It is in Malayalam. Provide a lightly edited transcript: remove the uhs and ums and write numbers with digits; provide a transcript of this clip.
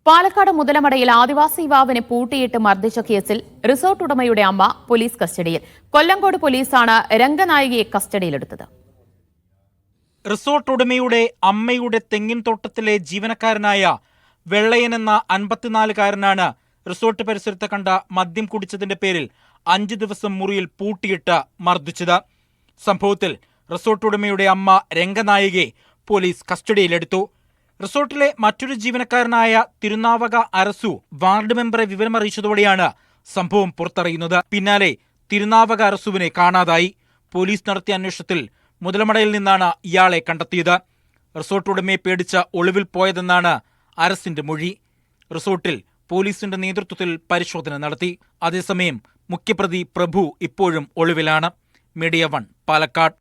പാലക്കാട് മുതലമടയിൽ ആദിവാസി യുവാവിനെ പൂട്ടിയിട്ട് മർദ്ദിച്ച കേസിൽ റിസോർട്ട് ഉടമയുടെ അമ്മ പോലീസ് കസ്റ്റഡിയിൽ. കൊല്ലങ്കോട് പോലീസാണ് രംഗനായികയെ കസ്റ്റഡിയിലെടുത്തത്. റിസോർട്ട് ഉടമയുടെ അമ്മയുടെ തെങ്ങിൻ തോട്ടത്തിലെ ജീവനക്കാരനായ വെള്ളയൻ എന്ന 54-കാരനാണ് റിസോർട്ട് പരിസരത്ത് കണ്ട മദ്യം കുടിച്ചതിന്റെ പേരിൽ 5 ദിവസം മുറിയിൽ പൂട്ടിയിട്ട് മർദ്ദിച്ചത്. സംഭവത്തിൽ റിസോർട്ട് ഉടമയുടെ അമ്മ രംഗനായികയെ പോലീസ് കസ്റ്റഡിയിലെടുത്തു. റിസോർട്ടിലെ മറ്റൊരു ജീവനക്കാരനായ തിരുനാവക അരസു വാർഡ് മെമ്പറെ വിവരമറിയിച്ചതോടെയാണ് സംഭവം പുറത്തറിയുന്നത്. പിന്നാലെ തിരുനാവക അരസുവിനെ കാണാതായി. പോലീസ് നടത്തിയ അന്വേഷണത്തിൽ മുതലമടയിൽ നിന്നാണ് ഇയാളെ കണ്ടെത്തിയത്. റിസോർട്ട് ഉടമയെ പേടിച്ച ഒളിവിൽ പോയതെന്നാണ് അരസിന്റെ മൊഴി. റിസോർട്ടിൽ പോലീസിന്റെ നേതൃത്വത്തിൽ പരിശോധന നടത്തി. അതേസമയം മുഖ്യപ്രതി പ്രഭു ഇപ്പോഴും ഒളിവിലാണ്. മീഡിയ 1 പാലക്കാട്.